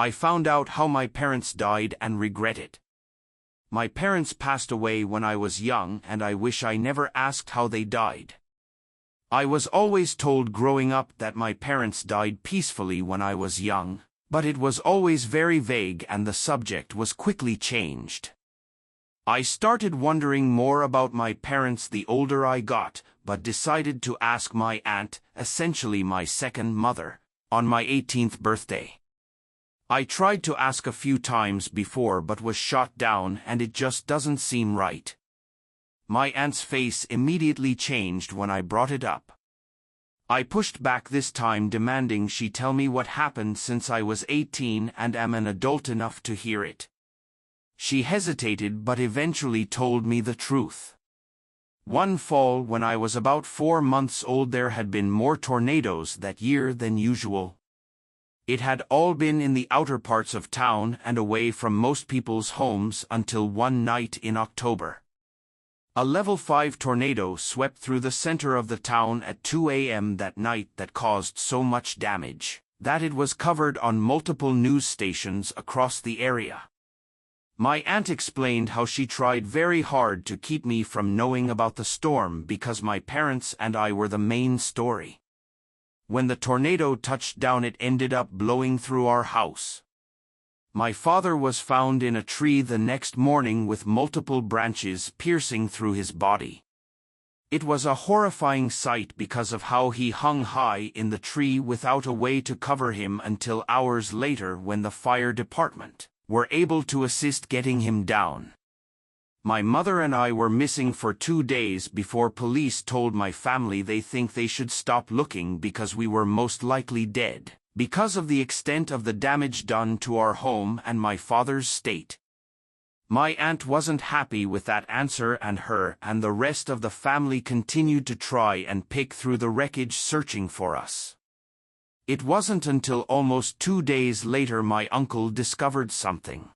I found out how my parents died and regret it. My parents passed away when I was young, and I wish I never asked how they died. I was always told growing up that my parents died peacefully when I was young, but it was always very vague and the subject was quickly changed. I started wondering more about my parents the older I got, but decided to ask my aunt, essentially my second mother, on my 18th birthday. I tried to ask a few times before but was shot down, and it just doesn't seem right. My aunt's face immediately changed when I brought it up. I pushed back this time, demanding she tell me what happened since I was 18 and am an adult enough to hear it. She hesitated but eventually told me the truth. One fall when I was about 4 months old, there had been more tornadoes that year than usual. It had all been in the outer parts of town and away from most people's homes until one night in October. A level 5 tornado swept through the center of the town at 2 a.m. that night that caused so much damage that it was covered on multiple news stations across the area. My aunt explained how she tried very hard to keep me from knowing about the storm because my parents and I were the main story. When the tornado touched down, it ended up blowing through our house. My father was found in a tree the next morning with multiple branches piercing through his body. It was a horrifying sight because of how he hung high in the tree without a way to cover him until hours later when the fire department were able to assist getting him down. My mother and I were missing for 2 days before police told my family they think they should stop looking because we were most likely dead, because of the extent of the damage done to our home and my father's state. My aunt wasn't happy with that answer, and her and the rest of the family continued to try and pick through the wreckage searching for us. It wasn't until almost 2 days later my uncle discovered something.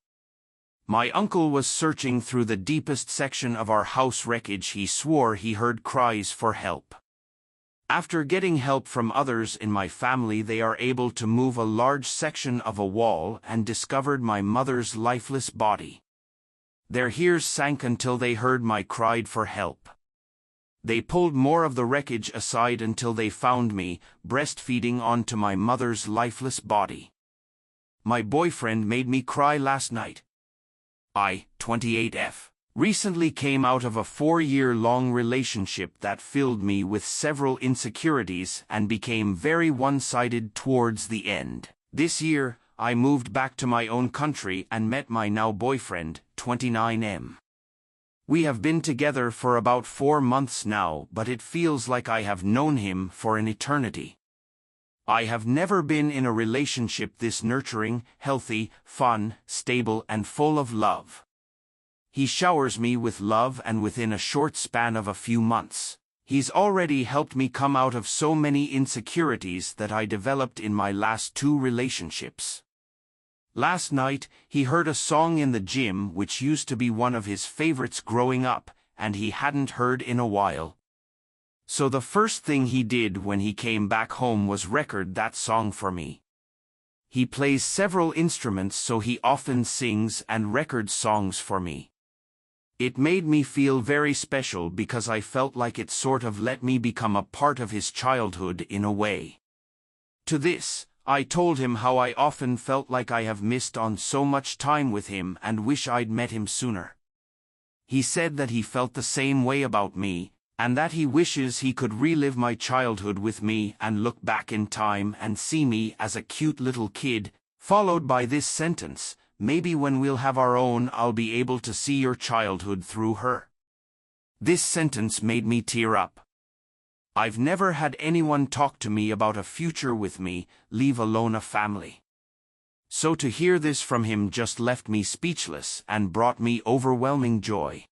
My uncle was searching through the deepest section of our house wreckage. He swore he heard cries for help. After getting help from others in my family, they are able to move a large section of a wall and discovered my mother's lifeless body. Their ears sank until they heard my cry for help. They pulled more of the wreckage aside until they found me, breastfeeding onto my mother's lifeless body. My boyfriend made me cry last night. I, 28F, recently came out of a 4-year-long relationship that filled me with several insecurities and became very one-sided towards the end. This year, I moved back to my own country and met my now boyfriend, 29M. We have been together for about 4 months now, but it feels like I have known him for an eternity. I have never been in a relationship this nurturing, healthy, fun, stable, and full of love. He showers me with love, and within a short span of a few months, he's already helped me come out of so many insecurities that I developed in my last 2 relationships. Last night, he heard a song in the gym which used to be one of his favorites growing up, and he hadn't heard in a while. So the first thing he did when he came back home was record that song for me. He plays several instruments, so he often sings and records songs for me. It made me feel very special because I felt like it sort of let me become a part of his childhood in a way. To this, I told him how I often felt like I have missed on so much time with him and wish I'd met him sooner. He said that he felt the same way about me, and that he wishes he could relive my childhood with me and look back in time and see me as a cute little kid, followed by this sentence, "Maybe when we'll have our own, I'll be able to see your childhood through her." This sentence made me tear up. I've never had anyone talk to me about a future with me, leave alone a family. So to hear this from him just left me speechless and brought me overwhelming joy.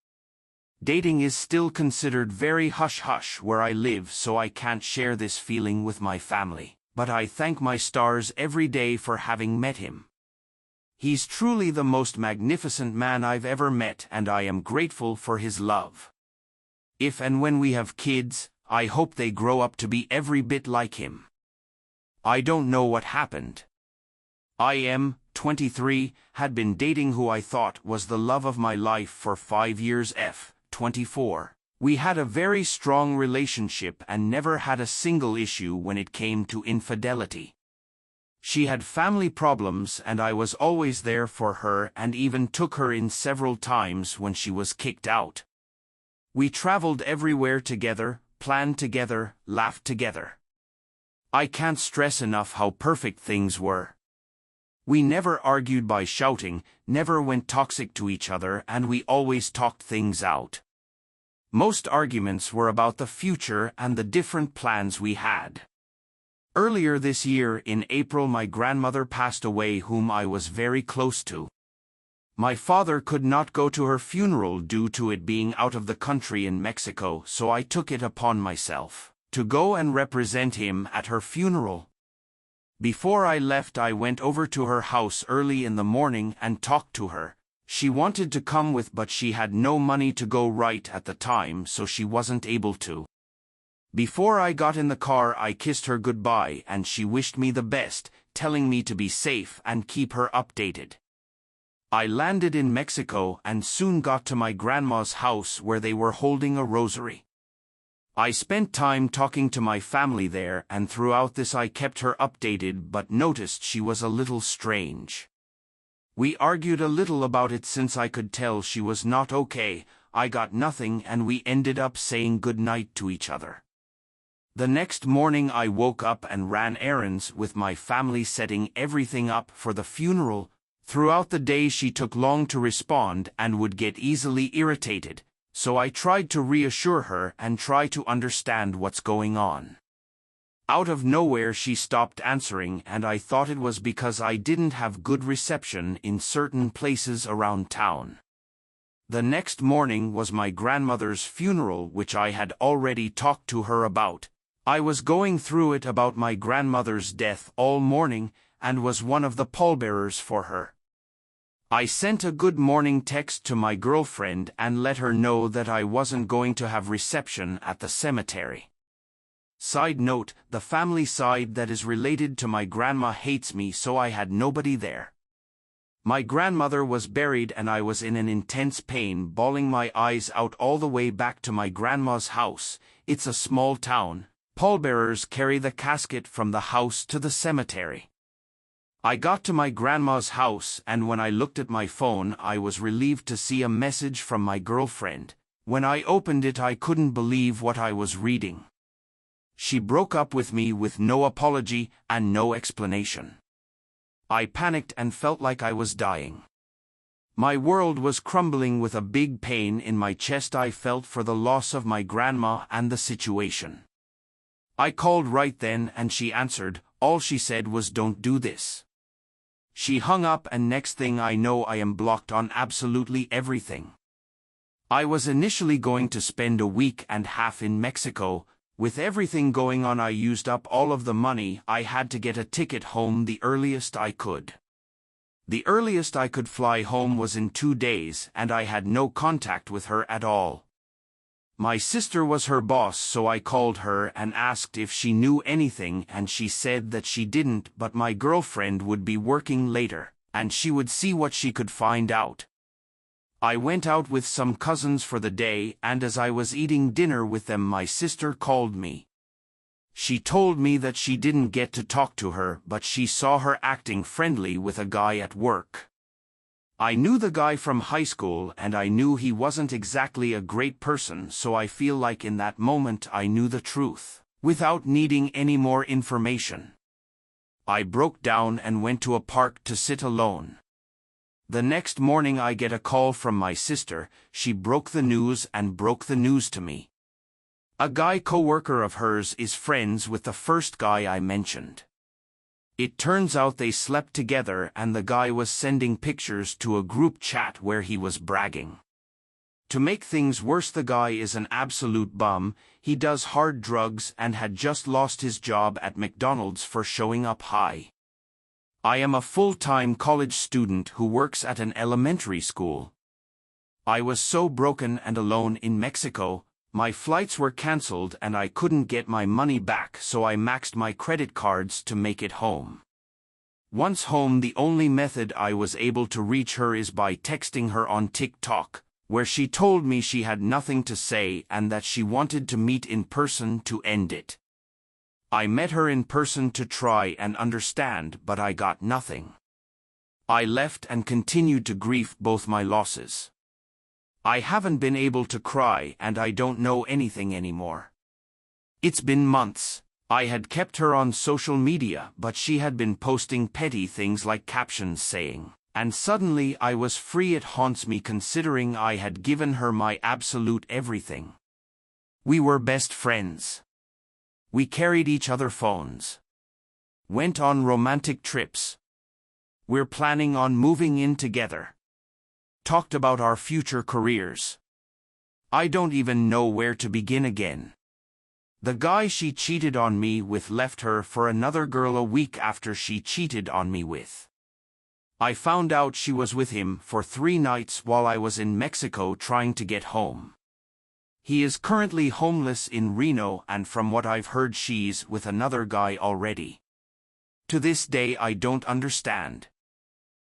Dating is still considered very hush-hush where I live, so I can't share this feeling with my family, but I thank my stars every day for having met him. He's truly the most magnificent man I've ever met, and I am grateful for his love. If and when we have kids, I hope they grow up to be every bit like him. I don't know what happened. I am 23, had been dating who I thought was the love of my life for 5 years. 24. We had a very strong relationship and never had a single issue when it came to infidelity. She had family problems and I was always there for her and even took her in several times when she was kicked out. We traveled everywhere together, planned together, laughed together. I can't stress enough how perfect things were. We never argued by shouting, never went toxic to each other, and we always talked things out. Most arguments were about the future and the different plans we had. Earlier this year in April, my grandmother passed away, whom I was very close to. My father could not go to her funeral due to it being out of the country in Mexico, so I took it upon myself to go and represent him at her funeral. Before I left, I went over to her house early in the morning and talked to her. She wanted to come with, but she had no money to go right at the time, so she wasn't able to. Before I got in the car, I kissed her goodbye and she wished me the best, telling me to be safe and keep her updated. I landed in Mexico and soon got to my grandma's house where they were holding a rosary. I spent time talking to my family there, and throughout this I kept her updated but noticed she was a little strange. We argued a little about it since I could tell she was not okay. I got nothing and we ended up saying goodnight to each other. The next morning I woke up and ran errands with my family, setting everything up for the funeral. Throughout the day she took long to respond and would get easily irritated, so I tried to reassure her and try to understand what's going on. Out of nowhere she stopped answering, and I thought it was because I didn't have good reception in certain places around town. The next morning was my grandmother's funeral, which I had already talked to her about. I was going through it about my grandmother's death all morning and was one of the pallbearers for her. I sent a good morning text to my girlfriend and let her know that I wasn't going to have reception at the cemetery. Side note, the family side that is related to my grandma hates me, so I had nobody there. My grandmother was buried and I was in an intense pain, bawling my eyes out all the way back to my grandma's house. It's a small town. Pallbearers carry the casket from the house to the cemetery. I got to my grandma's house, and when I looked at my phone I was relieved to see a message from my girlfriend. When I opened it I couldn't believe what I was reading. She broke up with me with no apology and no explanation. I panicked and felt like I was dying. My world was crumbling with a big pain in my chest I felt for the loss of my grandma and the situation. I called right then and she answered. All she said was, "Don't do this." She hung up, and next thing I know I am blocked on absolutely everything. I was initially going to spend a week and a half in Mexico. With everything going on I used up all of the money. I had to get a ticket home the earliest I could. The earliest I could fly home was in 2 days, and I had no contact with her at all. My sister was her boss, so I called her and asked if she knew anything, and she said that she didn't, but my girlfriend would be working later, and she would see what she could find out. I went out with some cousins for the day, and as I was eating dinner with them my sister called me. She told me that she didn't get to talk to her, but she saw her acting friendly with a guy at work. I knew the guy from high school and I knew he wasn't exactly a great person, so I feel like in that moment I knew the truth, without needing any more information. I broke down and went to a park to sit alone. The next morning I get a call from my sister. She broke the news to me. A guy coworker of hers is friends with the first guy I mentioned. It turns out they slept together and the guy was sending pictures to a group chat where he was bragging. To make things worse, the guy is an absolute bum. He does hard drugs and had just lost his job at McDonald's for showing up high. I am a full-time college student who works at an elementary school. I was so broken and alone in Mexico. My flights were cancelled and I couldn't get my money back, so I maxed my credit cards to make it home. Once home, the only method I was able to reach her is by texting her on TikTok, where she told me she had nothing to say and that she wanted to meet in person to end it. I met her in person to try and understand, but I got nothing. I left and continued to grieve both my losses. I haven't been able to cry and I don't know anything anymore. It's been months. I had kept her on social media, but she had been posting petty things like captions saying, "And suddenly I was free." It haunts me considering I had given her my absolute everything. We were best friends. We carried each other's phones. Went on romantic trips. We're planning on moving in together. Talked about our future careers. I don't even know where to begin again. The guy she cheated on me with left her for another girl a week after she cheated on me with. I found out she was with him for 3 nights while I was in Mexico trying to get home. He is currently homeless in Reno, and from what I've heard she's with another guy already. To this day I don't understand.